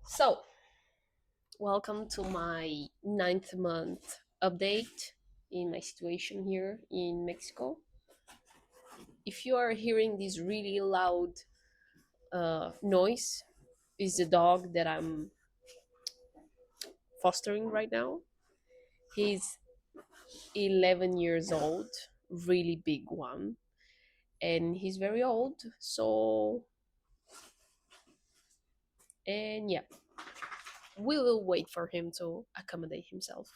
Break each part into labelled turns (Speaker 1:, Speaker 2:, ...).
Speaker 1: So, welcome to my ninth month update in my situation here in Mexico. If you are hearing this really loud noise, is the dog that I'm fostering right now. He's 11 years old, really big one, and he's very old. And yeah, we will wait for him to accommodate himself.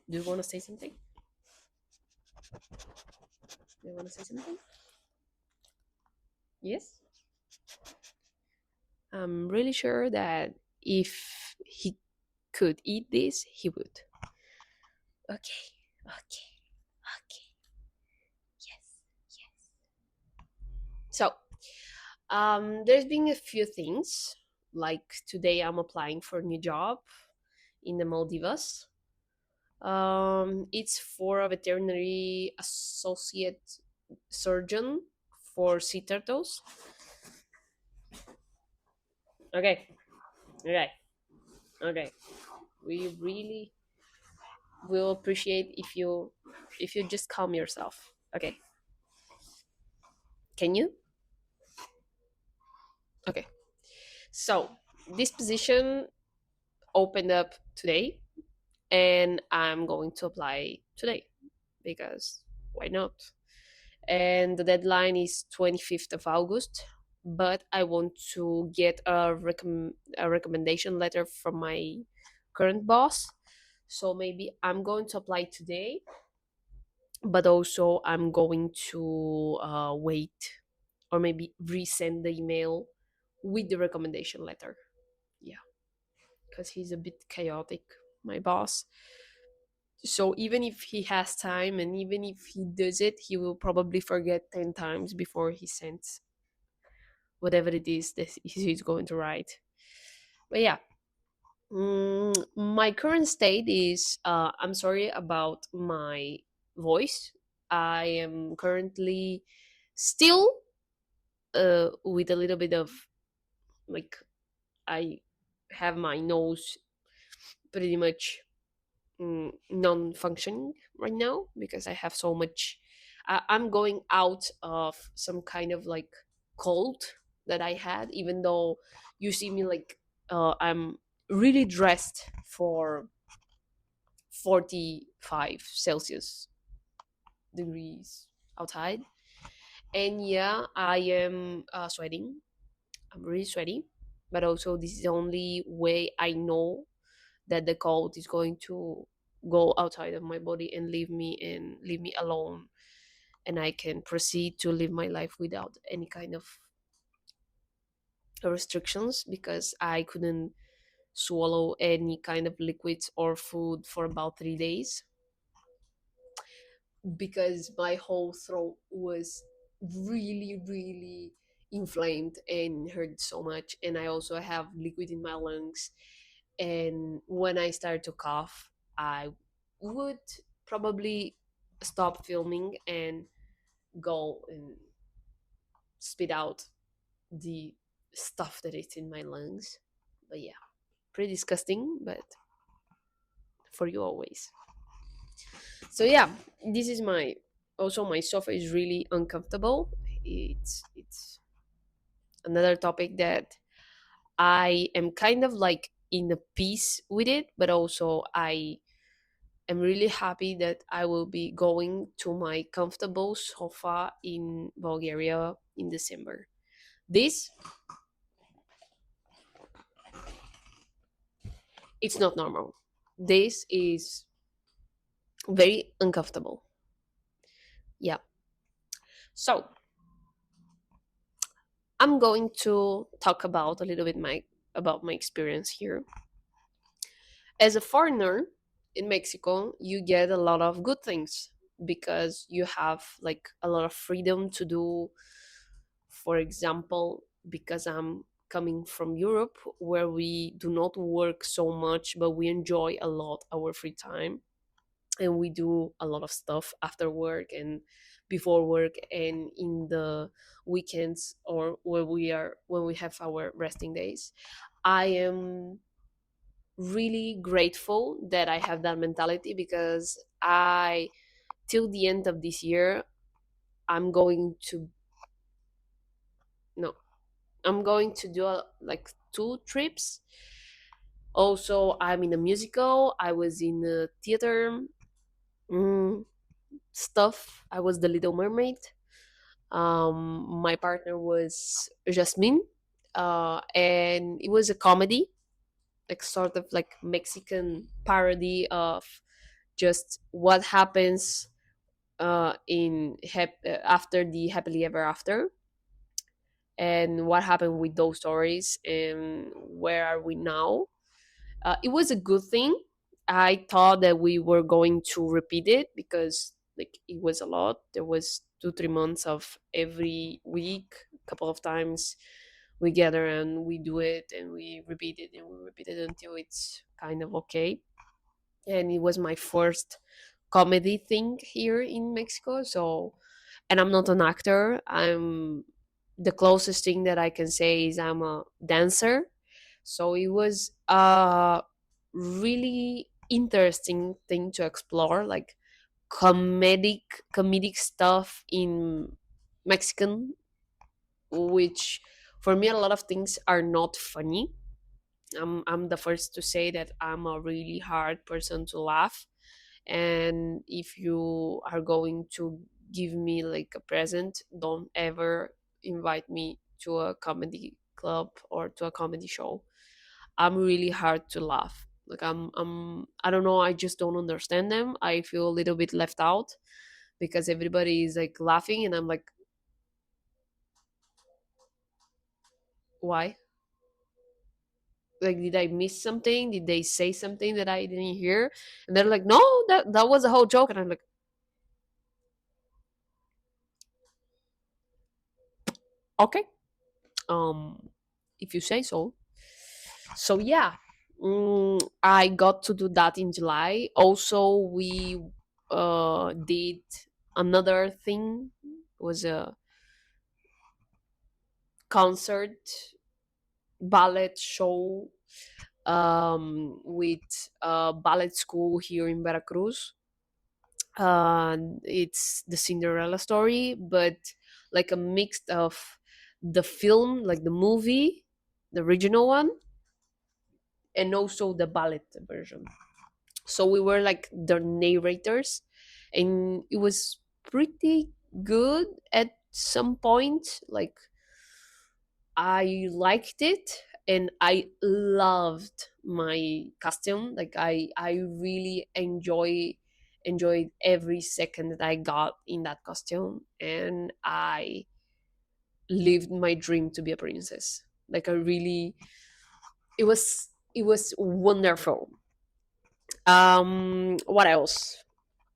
Speaker 1: Do you want to say something? Do you want to say something? Yes? I'm really sure that if he could eat this, he would. Okay, okay, okay. Yes, yes. So, there's been a few things. Like today, I'm applying for a new job in the Maldives. It's for a veterinary associate surgeon for sea turtles. Okay, okay, okay. We really will appreciate if you just calm yourself. Okay, can you? Okay. So this position opened up today, and I'm going to apply today because why not? And the deadline is 25th of August. But I want to get a recommendation letter from my current boss. So maybe I'm going to apply today, but also I'm going to wait or maybe resend the email with the recommendation letter. Yeah, because he's a bit chaotic, my boss. So even if he has time and even if he does it, he will probably forget 10 times before he sends whatever it is that he's going to write. But yeah, my current state is I'm sorry about my voice. I am currently still with a little bit of like I have my nose pretty much non-functioning right now because I have so much. I'm going out of some kind of like cold that I had, even though you see me like I'm really dressed for 45 Celsius degrees outside, and yeah, I am sweating. I'm really sweaty, but also this is the only way I know that the cold is going to go outside of my body and leave me alone, and I can proceed to live my life without any kind of restrictions because I couldn't swallow any kind of liquids or food for about 3 days because my whole throat was really inflamed and hurt so much, and I also have liquid in my lungs, and when I start to cough, I would probably stop filming and go and spit out the stuff that is in my lungs. But yeah, pretty disgusting, but for you always. So yeah, this is my also my sofa is really uncomfortable. It's another topic that I am kind of like in a peace with it, but also I'm really happy that I will be going to my comfortable sofa in Bulgaria in December. This, it's not normal. This is very uncomfortable. Yeah. So I'm going to talk about a little bit my about my experience here. As a foreigner in Mexico, you get a lot of good things because you have like a lot of freedom to do. For example, because I'm coming from Europe where we do not work so much, but we enjoy a lot our free time and we do a lot of stuff after work and before work and in the weekends, or when we have our resting days. I am really grateful that I have that mentality, because I till the end of this year, I'm going to no I'm going to do like two trips. Also, I'm in a musical, I was in a theater, mm, stuff. I was the Little Mermaid. My partner was Jasmine, and it was a comedy, like sort of like Mexican parody of just what happens after the happily ever after, and what happened with those stories and where are we now. It was a good thing. I thought that we were going to repeat it, because like it was a lot. There was 2 3 months of every week, a couple of times we gather and we do it and we repeat it and we repeat it until it's kind of okay. And it was my first comedy thing here in Mexico. So, and I'm not an actor. I'm The closest thing that I can say is I'm a dancer. So it was a really interesting thing to explore, like comedic comedic stuff in Mexican, which for me a lot of things are not funny. I'm the first to say that I'm a really hard person to laugh, and if you are going to give me like a present, don't ever invite me to a comedy club or to a comedy show. I'm really hard to laugh. Like I don't know, I just don't understand them. I feel a little bit left out because everybody is like laughing and I'm like, why? Like, did I miss something? Did they say something that I didn't hear? And they're like, no, that was a whole joke. And I'm like, okay, um, if you say so. So yeah, I got to do that in July. Also, we did another thing. Was a concert ballet show with a ballet school here in Veracruz. It's the Cinderella story, but like a mix of the film, like the movie, the original one, and also the ballet version. So we were like the narrators, and it was pretty good at some point. Like, I liked it, and I loved my costume. Like, I really enjoyed every second that I got in that costume, and I lived my dream to be a princess. Like, I really, it was wonderful. What else?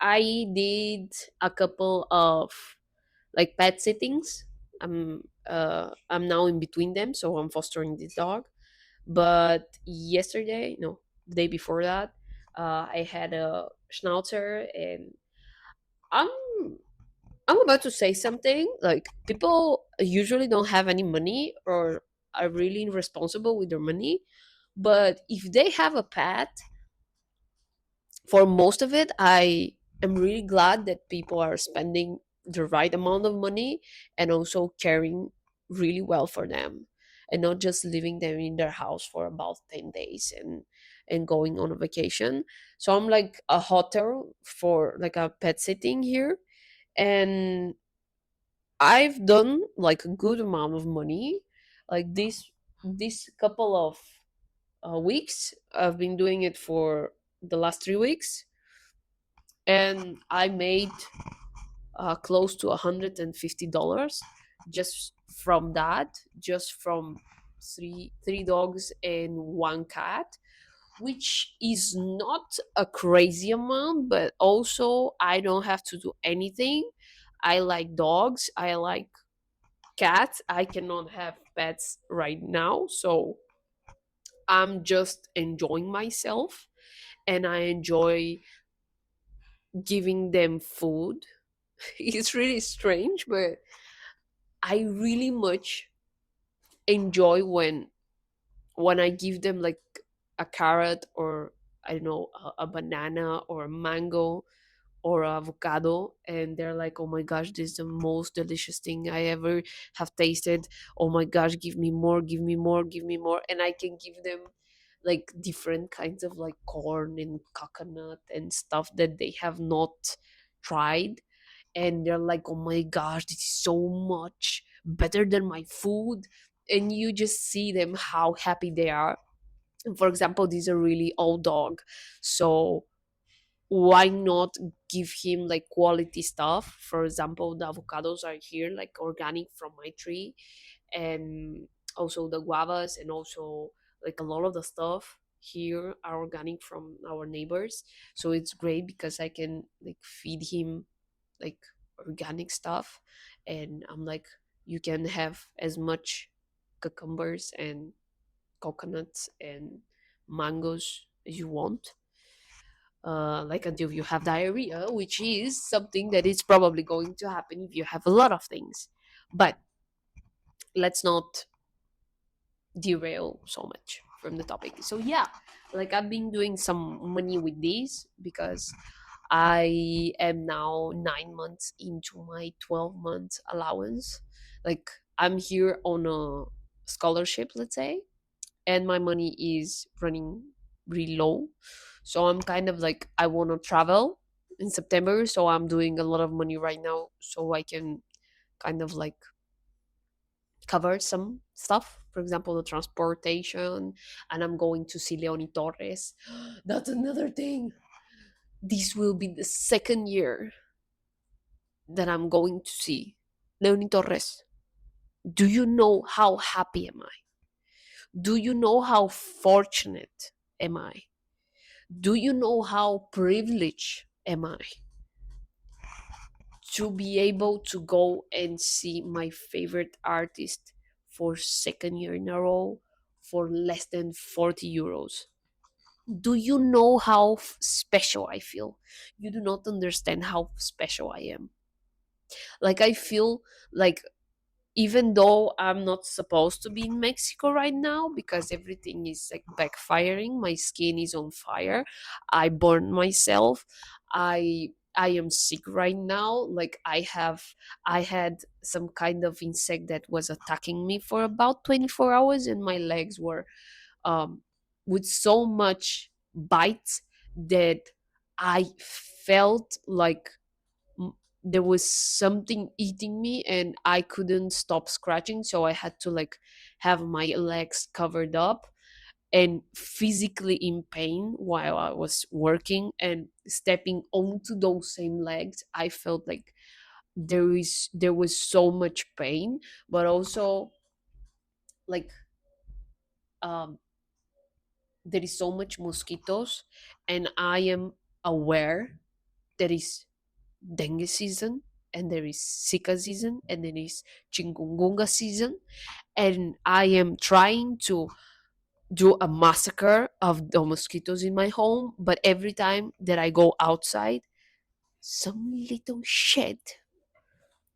Speaker 1: I did a couple of like pet sittings. I'm now in between them, so I'm fostering this dog. But yesterday, no, the day before that, I had a schnauzer, and I'm I'm about to say something. Like, people usually don't have any money or are really irresponsible with their money, but if they have a pet, for most of it, I am really glad that people are spending the right amount of money and also caring really well for them, and not just leaving them in their house for about 10 days and going on a vacation. So I'm like a hotel for like a pet sitting here, and I've done like a good amount of money. Like, this couple of weeks, I've been doing it for the last 3 weeks, and I made close to $150 just from that, just from three dogs and one cat, which is not a crazy amount, but also I don't have to do anything. I like dogs. I like cats. I cannot have pets right now, so I'm just enjoying myself, and I enjoy giving them food It's really strange, but I really much enjoy when I give them like a carrot, or I don't know, a banana or a mango or avocado, and they're like, oh my gosh, this is the most delicious thing I ever have tasted. Oh my gosh, give me more, give me more, give me more. And I can give them like different kinds of like corn and coconut and stuff that they have not tried, and they're like, oh my gosh, this is so much better than my food. And you just see them how happy they are. And for example, this is a really old dog, so why not give him like quality stuff? For example, the avocados are here like organic from my tree, and also the guavas, and also like a lot of the stuff here are organic from our neighbors. So it's great because I can like feed him like organic stuff. And I'm like, you can have as much cucumbers and coconuts and mangoes as you want, like until you have diarrhea, which is something that is probably going to happen if you have a lot of things. But let's not derail so much from the topic. So yeah, like I've been doing some money with this because I am now 9 months into my 12 months allowance. Like I'm here on a scholarship, let's say, and my money is running really low. So I'm kind of like, I want to travel in September, so I'm doing a lot of money right now so I can kind of like cover some stuff. For example, the transportation, and I'm going to see Leonie Torres. That's another thing. This will be the second year that I'm going to see Leonie Torres. Do you know how happy am I? Do you know how fortunate am I? Do you know how privileged am I to be able to go and see my favorite artist for second year in a row for less than 40 euros? Do you know how special I feel? You do not understand how special I am. Like I feel like, even though I'm not supposed to be in Mexico right now because everything is like backfiring, my skin is on fire. I burned myself. I am sick right now. Like I had some kind of insect that was attacking me for about 24 hours, and my legs were um with so much bites that I felt like m- there was something eating me, and I couldn't stop scratching, so I had to like have my legs covered up and physically in pain while I was working. And stepping onto those same legs, I felt like there was so much pain, but also like um there is so much mosquitoes, and I am aware there is dengue season, and there is Zika season, and there is chikungunya season, and I am trying to do a massacre of the mosquitoes in my home. But every time that I go outside, some little shit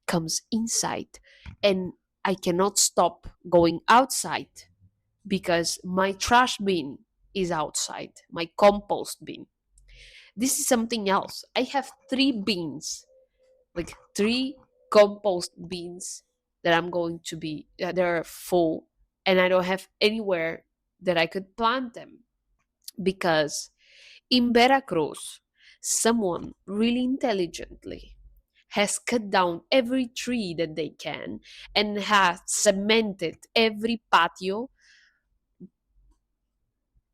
Speaker 1: comes inside, and I cannot stop going outside because my trash bin is outside, my compost bin. This is something else. I have three bins, like three compost bins that I'm going to be they're full, and I don't have anywhere that I could plant them because in Veracruz someone really intelligently has cut down every tree that they can and has cemented every patio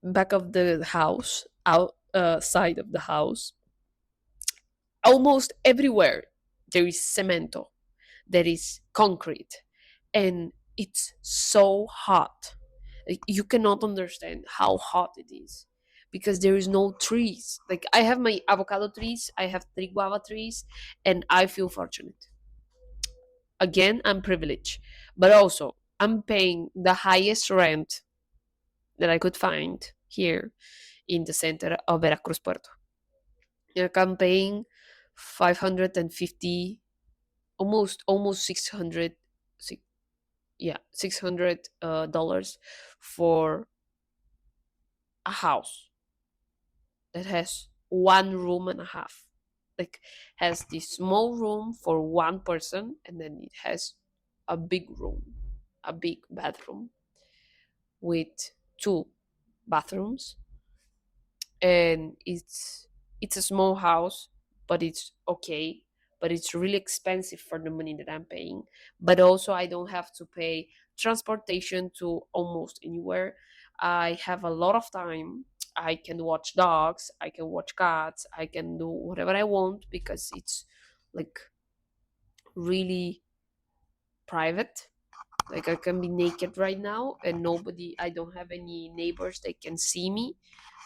Speaker 1: back of the house, outside of the house, almost everywhere there is cemento, there is concrete, and it's so hot. Like, you cannot understand how hot it is because there is no trees. Like I have my avocado trees, I have three guava trees, and I feel fortunate. Again, I'm privileged, but also I'm paying the highest rent that I could find here in the center of Veracruz Puerto. Like I'm paying 550, almost 600, yeah, $600 dollars for a house that has one room and a half. Like, has this small room for one person, and then it has a big room, a big bathroom with two bathrooms. And it's a small house, but it's okay. But it's really expensive for the money that I'm paying. But also, I don't have to pay transportation to almost anywhere. I have a lot of time. I can watch dogs, I can watch cats, I can do whatever I want because it's like really private. Like, I can be naked right now and nobody, I don't have any neighbors that can see me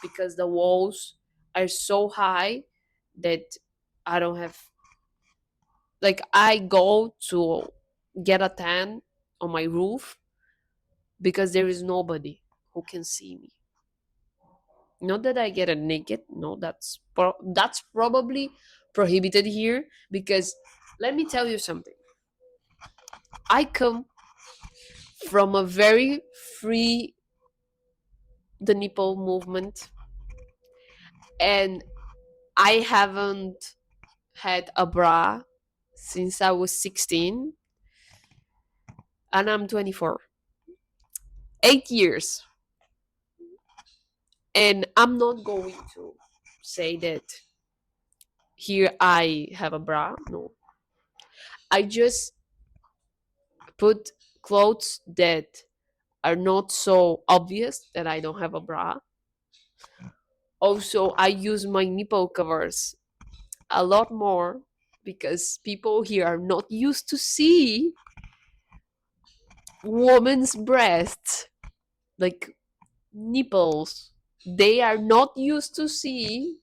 Speaker 1: because the walls are so high that I don't have, like, I go to get a tan on my roof because there is nobody who can see me. Not that I get a naked, no, that's probably prohibited here because let me tell you something. I come from a very free the nipple movement, and I haven't had a bra since I was 16 and I'm 24. 8 years. And I'm not going to say that here I have a bra. No. I just put clothes that are not so obvious that I don't have a bra. Also, I use my nipple covers a lot more because people here are not used to see women's breasts, like nipples. They are not used to see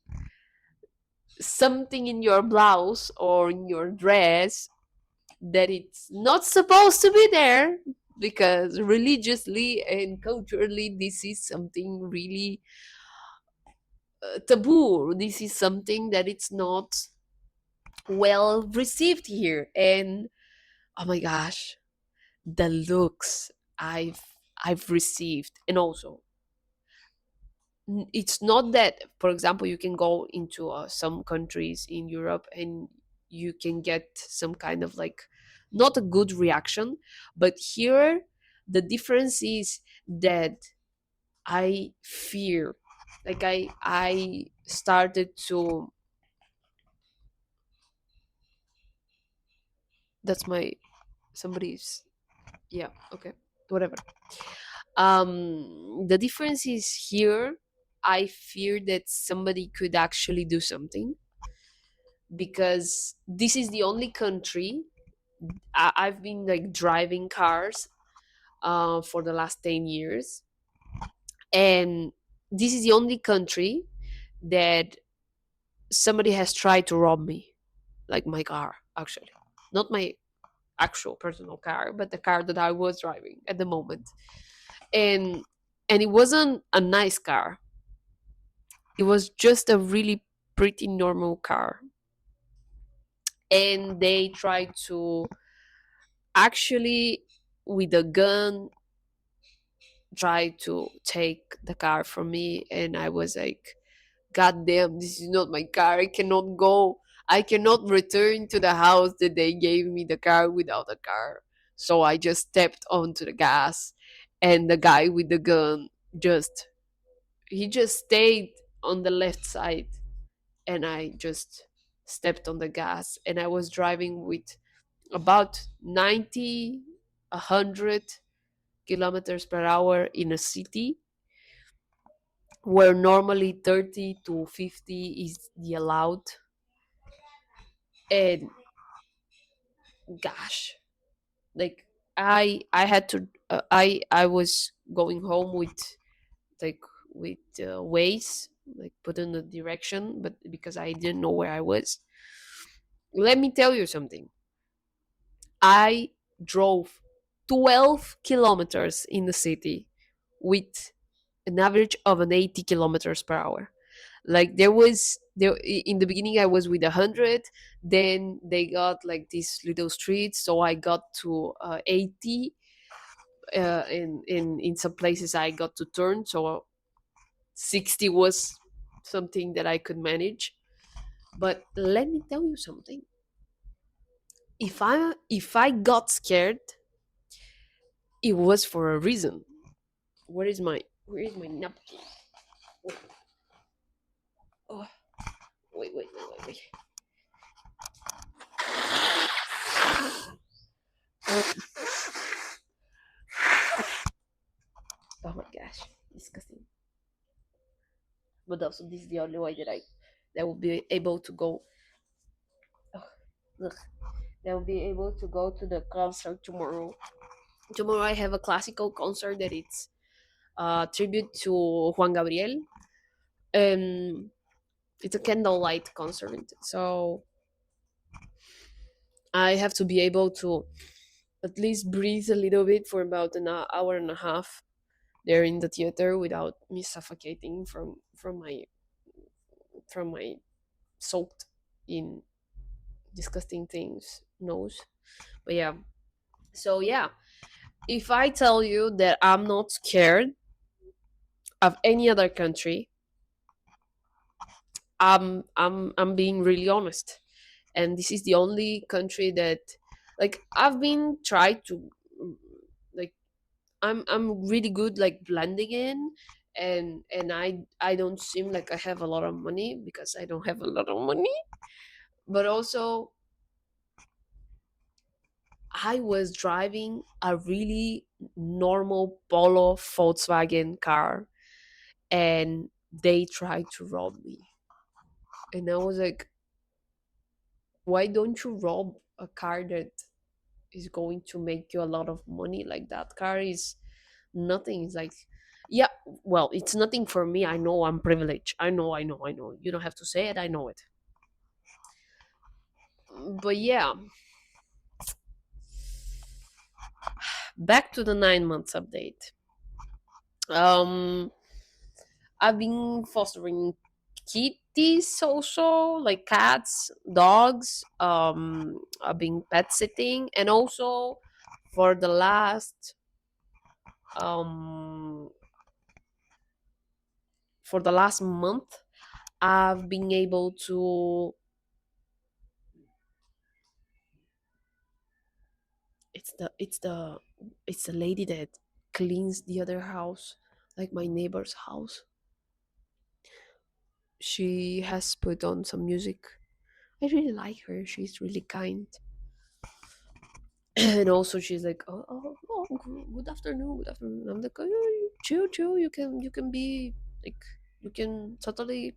Speaker 1: something in your blouse or in your dress that it's not supposed to be there because religiously and culturally this is something really taboo. This is something that it's not well received here. And oh my gosh, the looks i've I've received. And also, it's not that, for example, you can go into some countries in Europe and you can get some kind of like not a good reaction, but here the difference is that I fear, like I started to, that's my, somebody's, yeah, okay, whatever. The difference is here I fear that somebody could actually do something because this is the only country I've been like driving cars for the last 10 years, and this is the only country that somebody has tried to rob me, like my car, actually. Not my actual personal car, but the car that I was driving at the moment. And and it wasn't a nice car. It was just a really pretty normal car. And they tried to actually, with a gun, try to take the car from me. And I was like, God damn, this is not my car. I cannot go. I cannot return to the house that they gave me the car without a car. So I just stepped onto the gas, and the guy with the gun just, he just stayed on the left side, and I just stepped on the gas, and I was driving with about 90, 100 kilometers per hour in a city where normally 30 to 50 is the allowed. And gosh, like I had to I was going home with, like, with Waze, like put in the direction, but because I didn't know where I was. Let me tell you something. I drove 12 kilometers in the city with an average of an 80 kilometers per hour. Like, there was In the beginning I was with 100, then they got like these little streets, so I got to 80. In some places I got to turn, so 60 was something that I could manage. But let me tell you something. If I got scared, it was for a reason. Where is my napkin? Oh, wait. Oh my gosh, disgusting. But also, this is the only way that will be able to go. Ugh, ugh, that will be able to go to the concert tomorrow. Tomorrow I have a classical concert that it's tribute to Juan Gabriel. It's a candlelight concert, so I have to be able to at least breathe a little bit for about an hour and a half there in the theater without me suffocating from my soaked in disgusting things nose. But yeah, so yeah, if I tell you that I'm not scared of any other country, I'm being really honest. And this is the only country that, like, I've been tried to, like, I'm really good like blending in, and I don't seem like I have a lot of money because I don't have a lot of money. But also, I was driving a really normal Polo Volkswagen car, and they tried to rob me. And I was like, why don't you rob a car that is going to make you a lot of money? Like, that car is nothing. It's like, yeah, well, it's nothing for me. I know I'm privileged. I know. You don't have to say it. I know it. But yeah, back to the 9 months update. Um, I've been fostering kitties also, like cats, dogs. I've been pet sitting, and also for the um last month, I've been able to. It's the lady that cleans the other house, like my neighbor's house. She has put on some music. I really like her. She's really kind. And also she's like, good afternoon, good afternoon. I'm like, oh, chill. You can be like, you can totally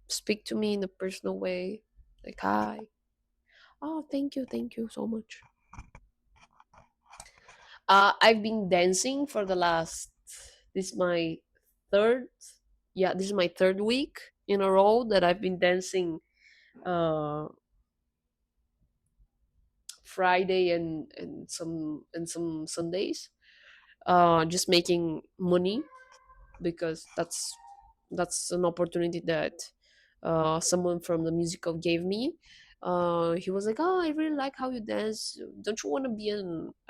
Speaker 1: speak to me in a personal way, like, hi. Oh, thank you so much. I've been dancing for the last. This is my third. Yeah, this is my third week in a row that I've been dancing. Uh, Friday and some Sundays. Just making money because that's an opportunity that someone from the musical gave me. He was like, "Oh, I really like how you dance. Don't you want to be a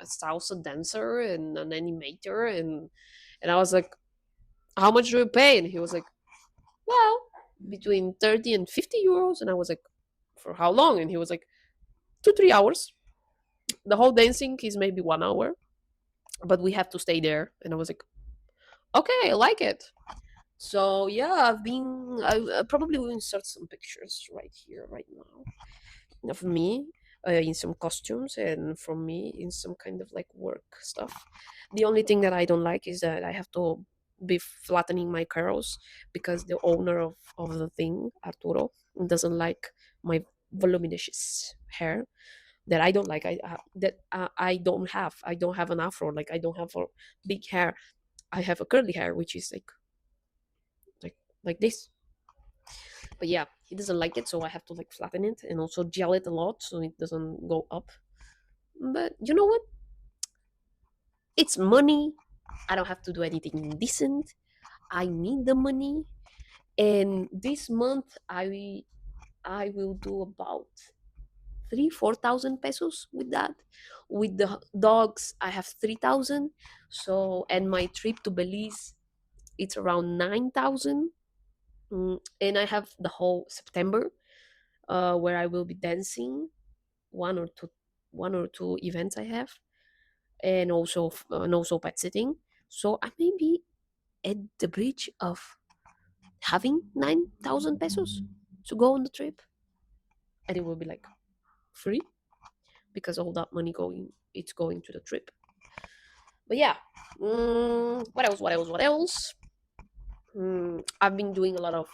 Speaker 1: salsa dancer and an animator?" And I was like, "How much do you pay?" And he was like, "Well, between 30 and 50 euros." And I was like, "For how long?" And he was like, 2 3 hours. The whole dancing is maybe 1 hour, but we have to stay there." And I was like, "Okay, I like it." So yeah, I probably will insert some pictures right here, right now, of me in some costumes, and from me in some kind of like work stuff. The only thing that I don't like is that I have to be flattening my curls because the owner of the thing, Arturo, doesn't like my voluminous hair that I don't like. I don't have an afro. Like, I don't have a big hair. I have a curly hair, which is like like this. But yeah, he doesn't like it, so I have to like flatten it and also gel it a lot so it doesn't go up. But you know what? It's money. I don't have to do anything indecent. I need the money, And this month I will do about 3 4,000 pesos with that. With the dogs I have 3,000. So, and my trip to Belize, it's around 9,000. And I have the whole September, where I will be dancing, one or two events I have, and also pet sitting. So I may be at the bridge of having 9,000 pesos to go on the trip, and it will be like free because all that money going to the trip. But yeah, what else? What else? What else? I've been doing a lot of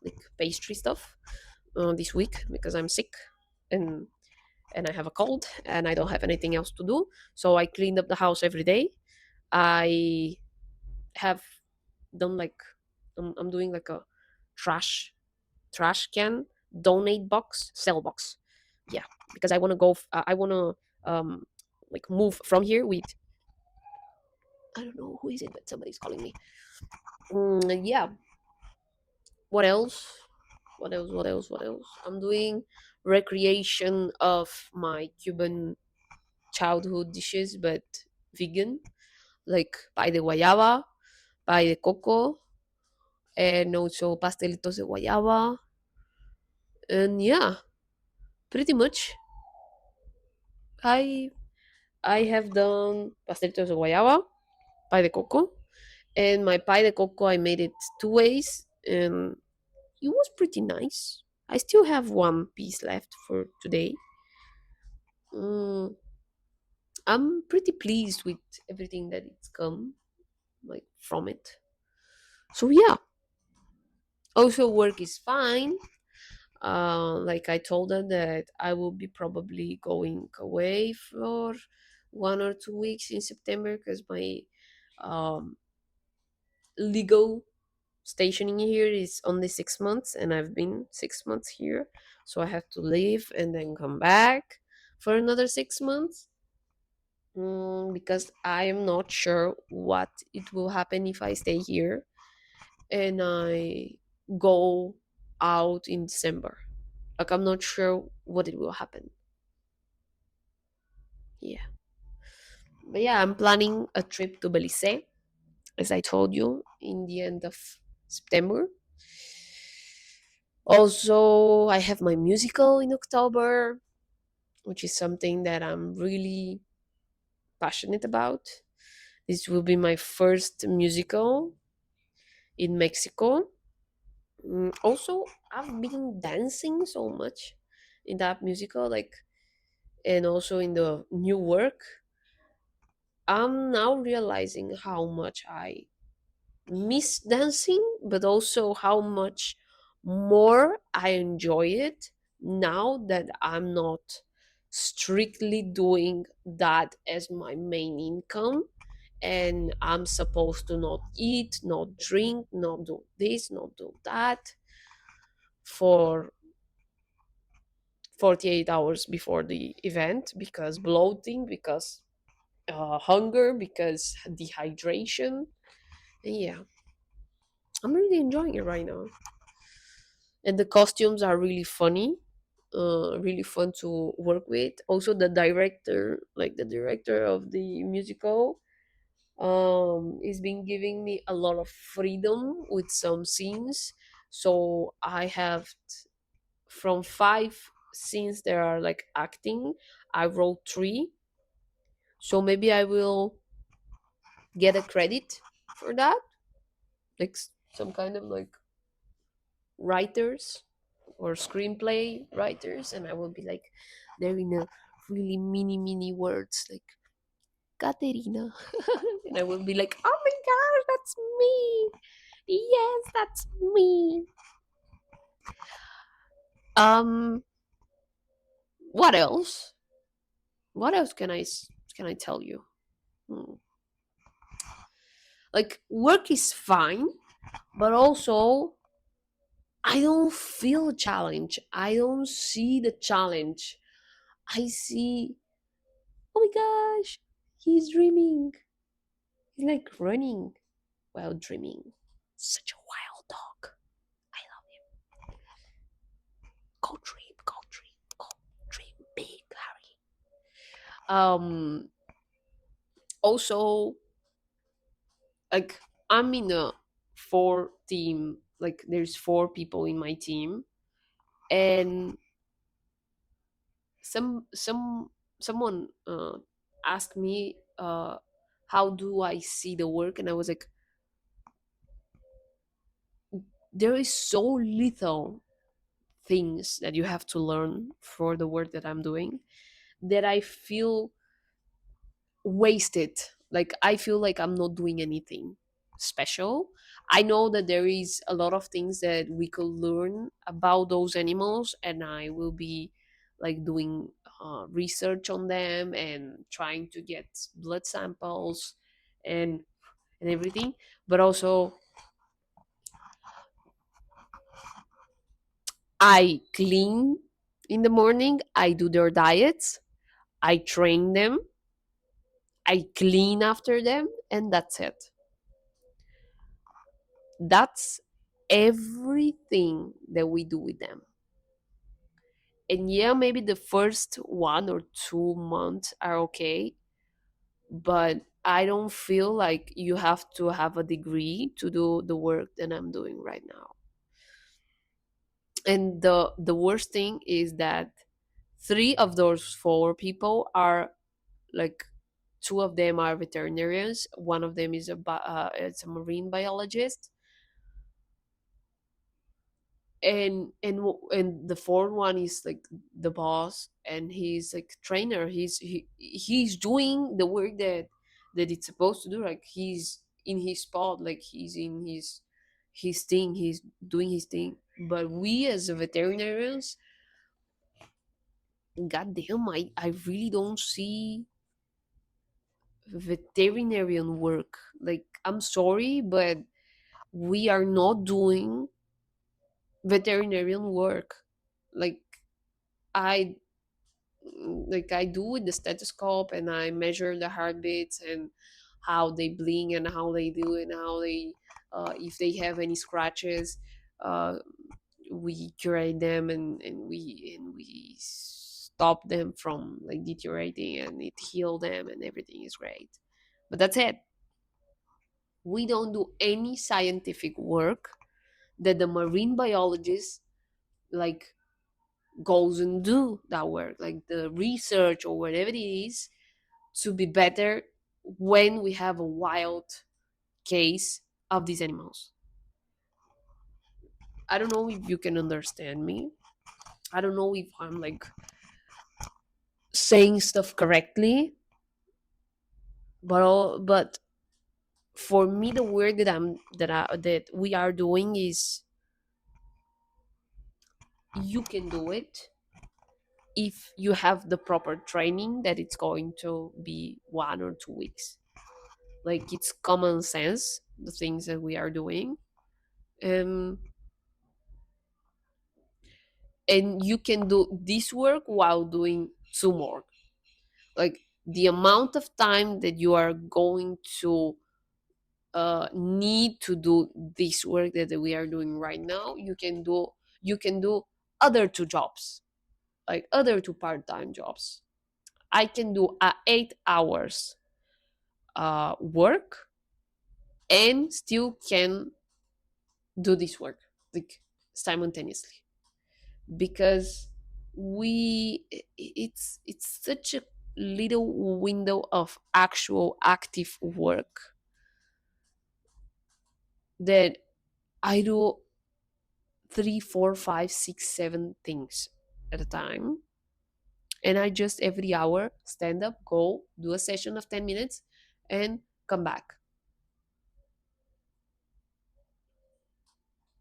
Speaker 1: like pastry stuff this week because I'm sick, and I have a cold and I don't have anything else to do. So I cleaned up the house every day. I have done like I'm doing like a trash can donate box sell box. Yeah, because I want to I want to like move from here with, I don't know who is it, but somebody's calling me. Yeah. What else? What else? What else? What else? I'm doing recreation of my Cuban childhood dishes, but vegan, like pie de guayaba, pie de coco, and also pastelitos de guayaba. And yeah, pretty much I I have done pastelitos de guayaba, pie de coco, and my pie de coco I made it 2 ways, and it was pretty nice. I still have one piece left for today. Mm, I'm pretty pleased with everything that it's come like from it. So yeah, also work is fine. Like I told her that I will be probably going away for 1 or 2 weeks in September because my um, legal stationing here is only 6 months, and I've been 6 months here, so I have to leave and then come back for another 6 months. Because I am not sure what it will happen if I stay here and I go out in December. Like I'm not sure what it will happen. Yeah. But yeah, I'm planning a trip to Belize, as I told you, in the end of September. Also, I have my musical in October, which is something that I'm really passionate about. This will be my first musical in Mexico. Also, I've been dancing so much in that musical, like, and also in the new work. I'm now realizing how much I miss dancing, but also how much more I enjoy it now that I'm not strictly doing that as my main income, and I'm supposed to not eat, not drink, not do this, not do that for 48 hours before the event because bloating, because hunger, because dehydration. And yeah, I'm really enjoying it right now. And the costumes are really funny, really fun to work with. Also, the director, like the director of the musical, is been giving me a lot of freedom with some scenes. So I have from 5 scenes that are like acting, I wrote 3. So maybe I will get a credit for that, like some kind of like writers or screenplay writers, and I will be like there in a really mini words like Katerina, and I will be like, oh my gosh, that's me. Yes, that's me. Um, what else? What else can I tell you? Hmm. Like work is fine, but also I don't feel a challenge. I don't see the challenge. I see, oh my gosh, he's dreaming. He's like running while dreaming. Such a wild dog. go dream, go dream big, Harry. Um, Also, like I'm in a four team. Like there's four people in my team, and someone asked me how do I see the work, and I was like, there is so little things that you have to learn for the work that I'm doing that I feel wasted. Like I feel like I'm not doing anything special. I know that there is a lot of things that we could learn about those animals, and I will be like doing research on them and trying to get blood samples and everything. But also, I clean in the morning, I do their diets, I train them, I clean after them, and that's it. That's everything that we do with them. And yeah, maybe the first 1 or 2 months are okay, but I don't feel like you have to have a degree to do the work that I'm doing right now. And the worst thing is that three of those four people are like, two of them are veterinarians, one of them is it's a marine biologist, and the fourth one is like the boss, and he's like trainer. He's doing the work that it's supposed to do. Like he's in his spot, like he's in his thing, he's doing his thing. But we as a veterinarians, god damn, I really don't see veterinarian work. Like I'm sorry, but we are not doing veterinarian work. Like I I do with the stethoscope, and I measure the heartbeats and how they blink and how they do and how they if they have any scratches, uh, we curate them, and we stop them from like deteriorating, and it heal them, and everything is great. But that's it. We don't do any scientific work that the marine biologist like goes and do that work, like the research or whatever it is, to be better when we have a wild case of these animals. I don't know if you can understand me. I don't know if I'm like saying stuff correctly, but for me, the work that we are doing is, you can do it if you have the proper training, that it's going to be 1 or 2 weeks. Like it's common sense, the things that we are doing. um and you can do this work while doing two more. Like the amount of time that you are going to need to do this work that we are doing right now, you can do other two jobs, like other two part-time jobs. I can do a 8 hours work and still can do this work like simultaneously, because it's such a little window of actual active work that I do three, four, five, six, seven things at a time. And I just every hour stand up, go do a session of 10 minutes, and come back.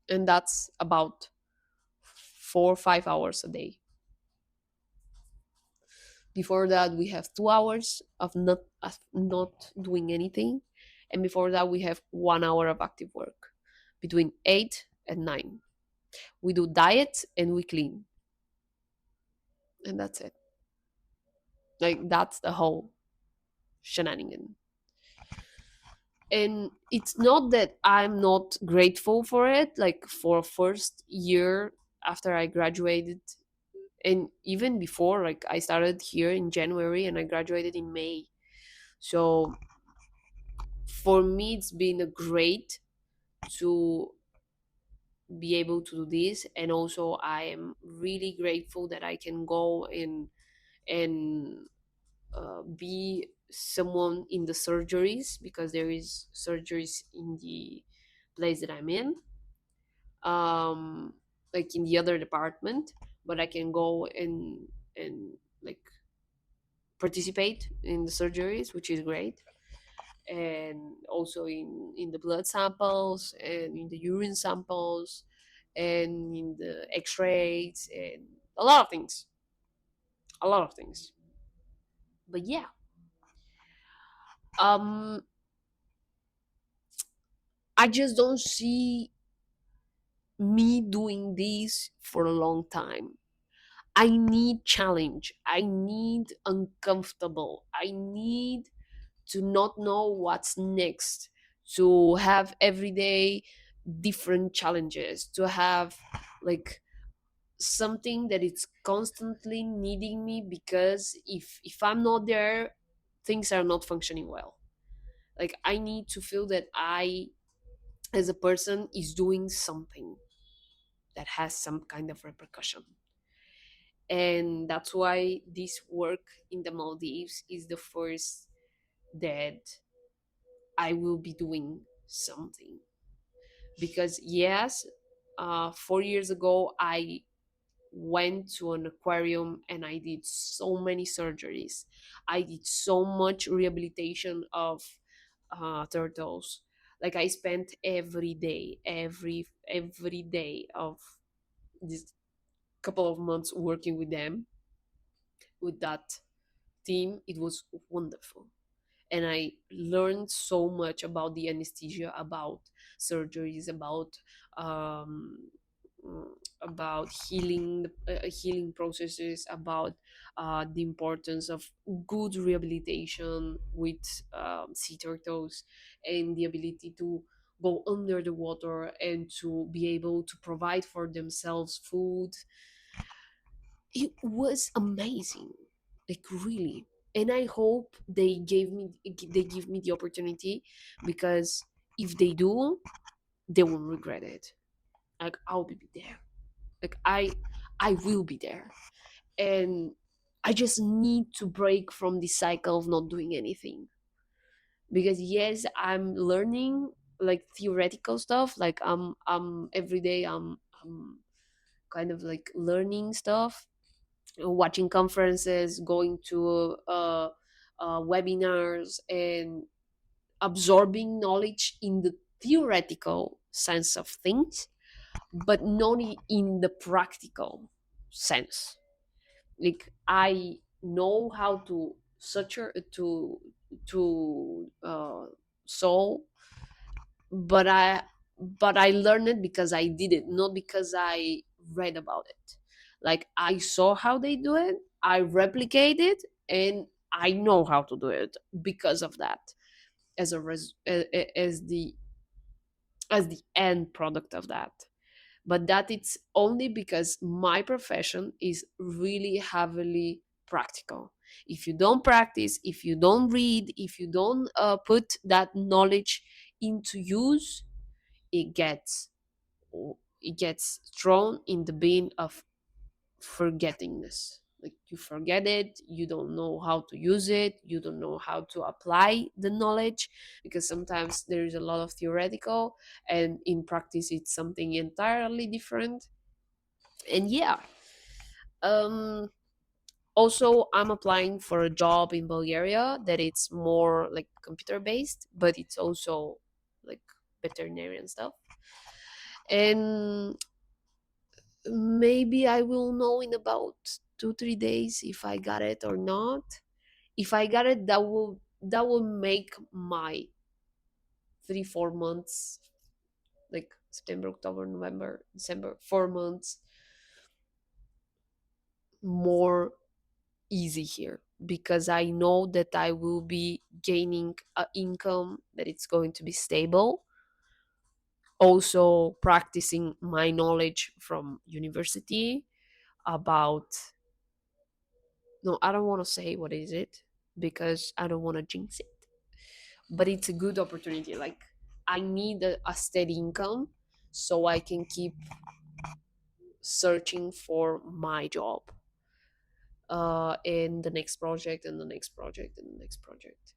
Speaker 1: And that's about 4 or 5 hours a day. Before that, we have 2 hours of not doing anything, and before that, we have 1 hour of active work between 8 and 9. We do diet and we clean, and that's it. Like that's the whole shenanigan. And it's not that I'm not grateful for it. Like for first year after I graduated, And even before, like I started here in January and I graduated in May. So for me, it's been a great to be able to do this. And also I am really grateful that I can go and be someone in the surgeries, because there is surgeries in the place that I'm in, um like in the other department, but I can go and like participate in the surgeries, which is great. And also in the blood samples and in the urine samples and in the x-rays and a lot of things, a lot of things. But yeah, um I just don't see me doing this for a long time. I need challenge, I need uncomfortable, I need to not know what's next, to have every day different challenges, to have like something that it's constantly needing me, because if I'm not there, things are not functioning well. Like I need to feel that I as a person is doing something that has some kind of repercussion. And that's why this work in the Maldives is the first that I will be doing something. Because yes, 4 years ago I went to an aquarium and I did so many surgeries. I did so much rehabilitation of turtles. Like I spent every day, every day of this couple of months working with them, with that team. It was wonderful. And I learned so much about the anesthesia, about surgeries, um, mm, about healing processes, about the importance of good rehabilitation with sea turtles, and the ability to go under the water and to be able to provide for themselves food. It was amazing, like really. And I hope they give me the opportunity, because if they do, they won't regret it. Like I'll be there, like I will be there. And I just need to break from this cycle of not doing anything. Because yes, I'm learning like theoretical stuff, like I'm every day I'm kind of like learning stuff, watching conferences, going to webinars, and absorbing knowledge in the theoretical sense of things, but not in the practical sense. Like I know how to suture to sew, but I learned it because I did it, not because I read about it. Like I saw how they do it, I replicate it, and I know how to do it because of that, as as the end product of that. But that it's only because my profession is really heavily practical. If you don't practice, if you don't read, if you don't put that knowledge into use, it gets it gets thrown in the bin of forgettingness. Like you forget it, you don't know how to use it, you don't know how to apply the knowledge, because sometimes there is a lot of theoretical and in practice it's something entirely different. And yeah, um also I'm applying for a job in Bulgaria that it's more like computer based, but it's also like veterinarian stuff. And maybe I will know in about 2 3 days if I got it or not. If I got it, that will make my 3 4 months, like September, October, November, December, 4 months more easy here, because I know that I will be gaining an income that it's going to be stable, also practicing my knowledge from university, about, no, I don't want to say what is it because I don't want to jinx it, but it's a good opportunity. Like, I need a steady income so I can keep searching for my job, and the next project and the next project and the next project.